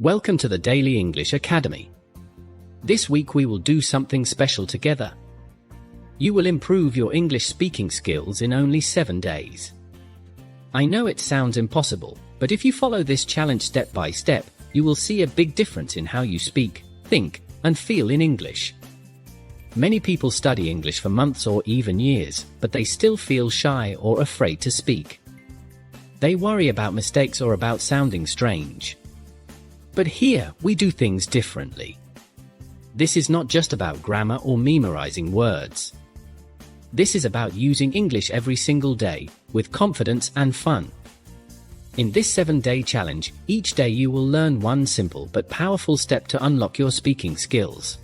Welcome to the Daily English Academy. This week we will do something special together. You will improve your English speaking skills in only 7 days. I know it sounds impossible, but if you follow this challenge step by step, you will see a big difference in how you speak, think, and feel in English. Many people study English for months or even years, but they still feel shy or afraid to speak. They worry about mistakes or about sounding strange. But here, we do things differently. This is not just about grammar or memorizing words. This is about using English every single day, with confidence and fun. In this 7-day challenge, each day you will learn one simple but powerful step to unlock your speaking skills.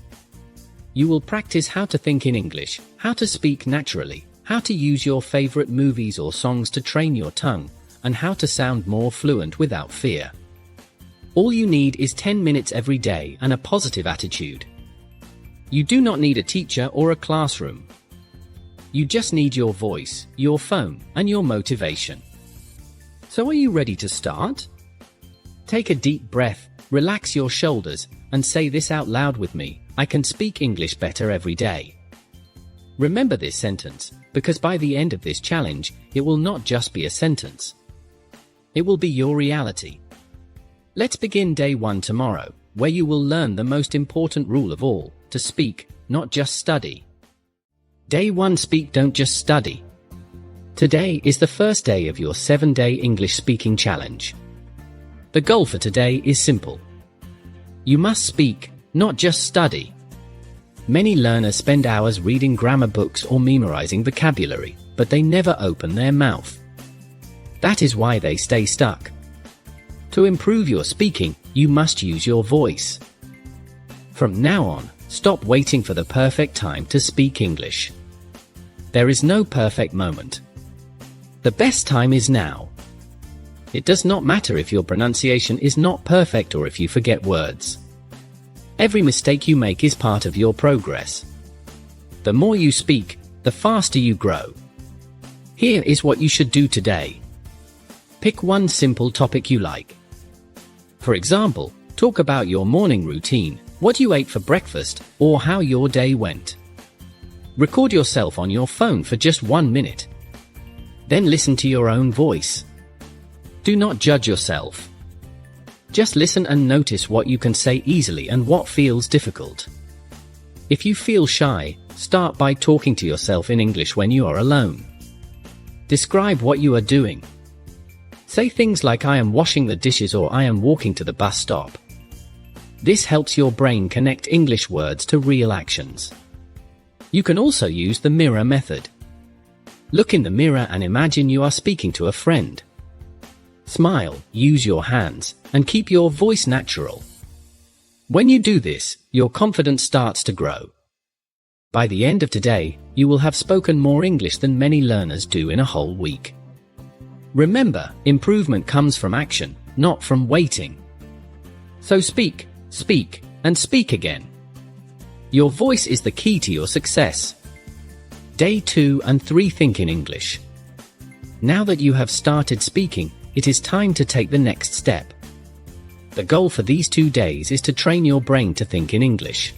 You will practice how to think in English, how to speak naturally, how to use your favorite movies or songs to train your tongue, and how to sound more fluent without fear. All you need is 10 minutes every day and a positive attitude. You do not need a teacher or a classroom. You just need your voice, your phone, and your motivation. So are you ready to start? Take a deep breath, relax your shoulders, and say this out loud with me: I can speak English better every day. Remember this sentence, because by the end of this challenge, it will not just be a sentence. It will be your reality. Let's begin day 1 tomorrow, where you will learn the most important rule of all: to speak, not just study. Day 1: Speak, don't just study. Today is the first day of your 7-day English speaking challenge. The goal for today is simple. You must speak, not just study. Many learners spend hours reading grammar books or memorizing vocabulary, but they never open their mouth. That is why they stay stuck. To improve your speaking, you must use your voice. From now on, stop waiting for the perfect time to speak English. There is no perfect moment. The best time is now. It does not matter if your pronunciation is not perfect or if you forget words. Every mistake you make is part of your progress. The more you speak, the faster you grow. Here is what you should do today. Pick one simple topic you like. For example, talk about your morning routine, what you ate for breakfast, or how your day went. Record yourself on your phone for just 1 minute. Then listen to your own voice. Do not judge yourself. Just listen and notice what you can say easily and what feels difficult. If you feel shy, start by talking to yourself in English when you are alone. Describe what you are doing. Say things like "I am washing the dishes" or "I am walking to the bus stop." This helps your brain connect English words to real actions. You can also use the mirror method. Look in the mirror and imagine you are speaking to a friend. Smile, use your hands, and keep your voice natural. When you do this, your confidence starts to grow. By the end of today, you will have spoken more English than many learners do in a whole week. Remember, improvement comes from action, not from waiting. So speak, speak, and speak again. Your voice is the key to your success. Day 2 and 3: Think in English. Now that you have started speaking, it is time to take the next step. The goal for these 2 days is to train your brain to think in English.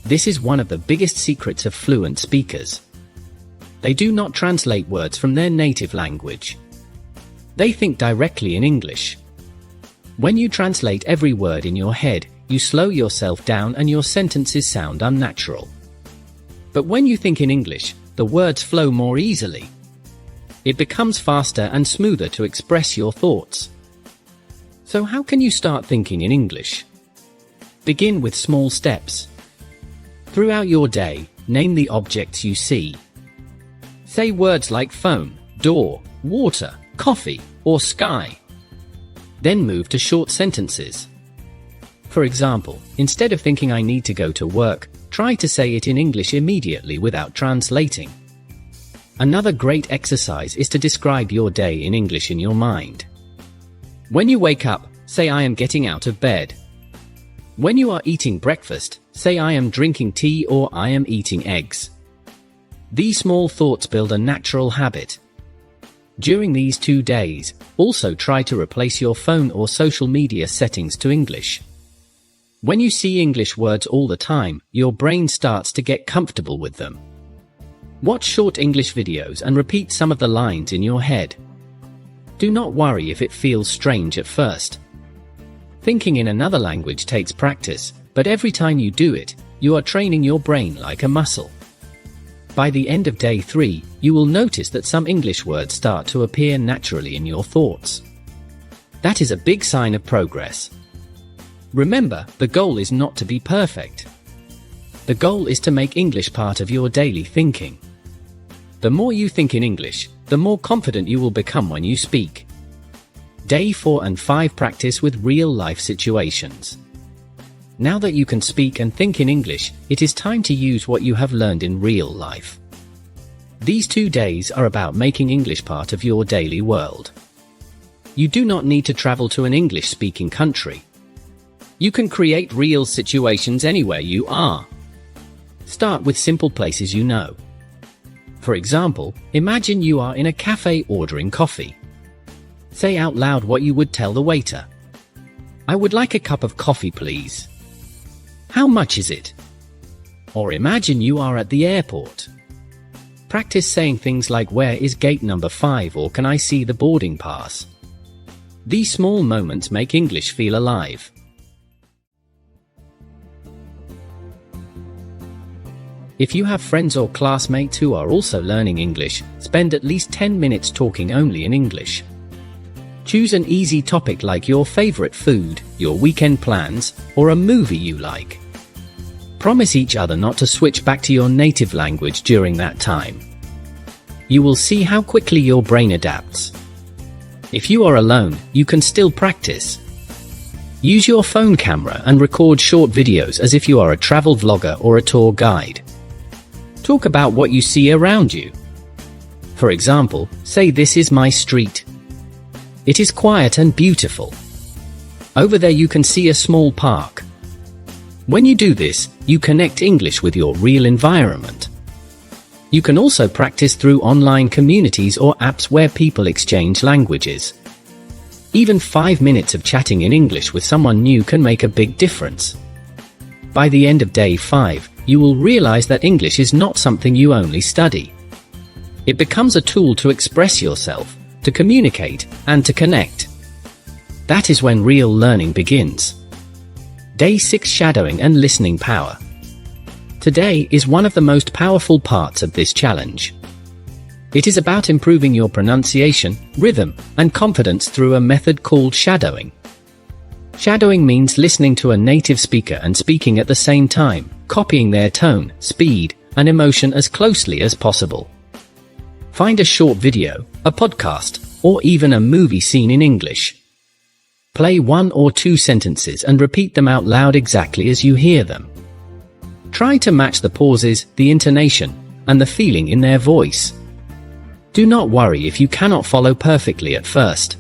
This is one of the biggest secrets of fluent speakers. They do not translate words from their native language. They think directly in English. When you translate every word in your head, you slow yourself down and your sentences sound unnatural. But when you think in English, the words flow more easily. It becomes faster and smoother to express your thoughts. So how can you start thinking in English? Begin with small steps. Throughout your day, name the objects you see. Say words like phone, door, water, coffee, or sky. Then move to short sentences. For example, instead of thinking "I need to go to work," try to say it in English immediately without translating. Another great exercise is to describe your day in English in your mind. When you wake up, say "I am getting out of bed." When you are eating breakfast, say "I am drinking tea" or "I am eating eggs." These small thoughts build a natural habit. During these 2 days, also try to replace your phone or social media settings to English. When you see English words all the time, your brain starts to get comfortable with them. Watch short English videos and repeat some of the lines in your head. Do not worry if it feels strange at first. Thinking in another language takes practice, but every time you do it, you are training your brain like a muscle. By the end of day 3, you will notice that some English words start to appear naturally in your thoughts. That is a big sign of progress. Remember, the goal is not to be perfect. The goal is to make English part of your daily thinking. The more you think in English, the more confident you will become when you speak. Day 4 and 5 practice with real-life situations. Now that you can speak and think in English, it is time to use what you have learned in real life. These 2 days are about making English part of your daily world. You do not need to travel to an English-speaking country. You can create real situations anywhere you are. Start with simple places you know. For example, imagine you are in a cafe ordering coffee. Say out loud what you would tell the waiter. I would like a cup of coffee, please. How much is it? Or imagine you are at the airport. Practice saying things like, where is gate number 5, or can I see the boarding pass? These small moments make English feel alive. If you have friends or classmates who are also learning English, spend at least 10 minutes talking only in English. Choose an easy topic like your favorite food, your weekend plans, or a movie you like. Promise each other not to switch back to your native language during that time. You will see how quickly your brain adapts. If you are alone, you can still practice. Use your phone camera and record short videos as if you are a travel vlogger or a tour guide. Talk about what you see around you. For example, say, this is my street. It is quiet and beautiful. Over there you can see a small park. When you do this, you connect English with your real environment. You can also practice through online communities or apps where people exchange languages. Even 5 minutes of chatting in English with someone new can make a big difference. By the end of day 5, you will realize that English is not something you only study. It becomes a tool to express yourself, to communicate, and to connect. That is when real learning begins. Day 6, shadowing and listening power. Today is one of the most powerful parts of this challenge. It is about improving your pronunciation, rhythm, and confidence through a method called shadowing. Shadowing means listening to a native speaker and speaking at the same time, copying their tone, speed, and emotion as closely as possible. Find a short video, a podcast, or even a movie scene in English. Play 1 or 2 sentences and repeat them out loud exactly as you hear them. Try to match the pauses, the intonation, and the feeling in their voice. Do not worry if you cannot follow perfectly at first.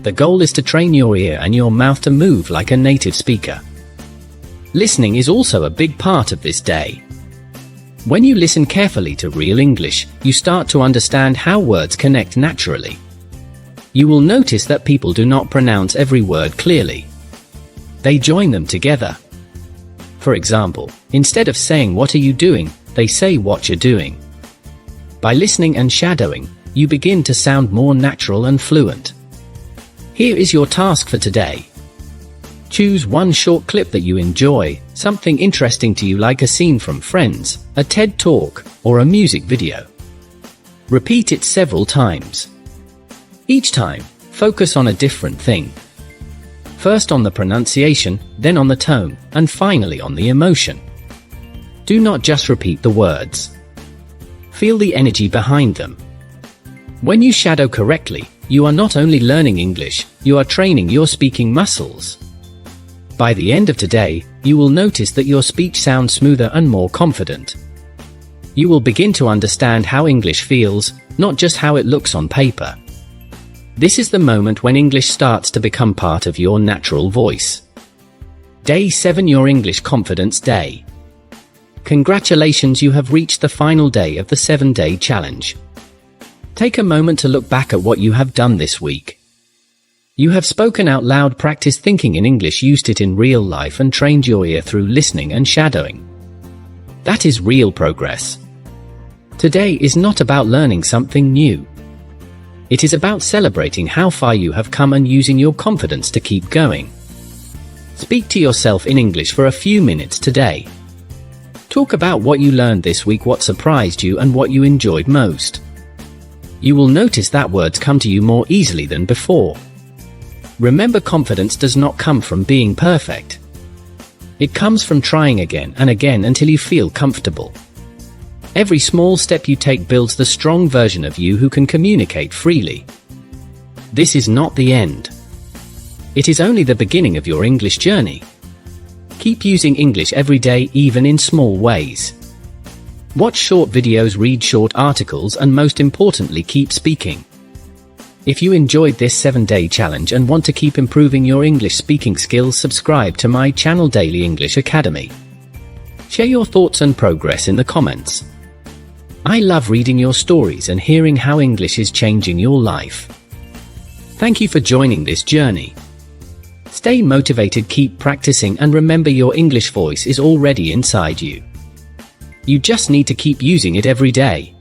The goal is to train your ear and your mouth to move like a native speaker. Listening is also a big part of this day. When you listen carefully to real English, you start to understand how words connect naturally. You will notice that people do not pronounce every word clearly. They join them together. For example, instead of saying "what are you doing," they say "what you're doing." By listening and shadowing, you begin to sound more natural and fluent. Here is your task for today. Choose one short clip that you enjoy, something interesting to you like a scene from Friends, a TED Talk, or a music video. Repeat it several times. Each time, focus on a different thing. First on the pronunciation, then on the tone, and finally on the emotion. Do not just repeat the words. Feel the energy behind them. When you shadow correctly, you are not only learning English, you are training your speaking muscles. By the end of today, you will notice that your speech sounds smoother and more confident. You will begin to understand how English feels, not just how it looks on paper. This is the moment when English starts to become part of your natural voice. Day 7, your English Confidence Day. Congratulations, you have reached the final day of the 7-day challenge. Take a moment to look back at what you have done this week. You have spoken out loud, practiced thinking in English, used it in real life, and trained your ear through listening and shadowing. That is real progress. Today is not about learning something new. It is about celebrating how far you have come and using your confidence to keep going. Speak to yourself in English for a few minutes today. Talk about what you learned this week, what surprised you, and what you enjoyed most. You will notice that words come to you more easily than before. Remember, confidence does not come from being perfect. It comes from trying again and again until you feel comfortable. Every small step you take builds the strong version of you who can communicate freely. This is not the end. It is only the beginning of your English journey. Keep using English every day, even in small ways. Watch short videos, read short articles, and most importantly, keep speaking. If you enjoyed this 7-day challenge and want to keep improving your English speaking skills, subscribe to my channel Daily English Academy. Share your thoughts and progress in the comments. I love reading your stories and hearing how English is changing your life. Thank you for joining this journey. Stay motivated, keep practicing, and remember, your English voice is already inside you. You just need to keep using it every day.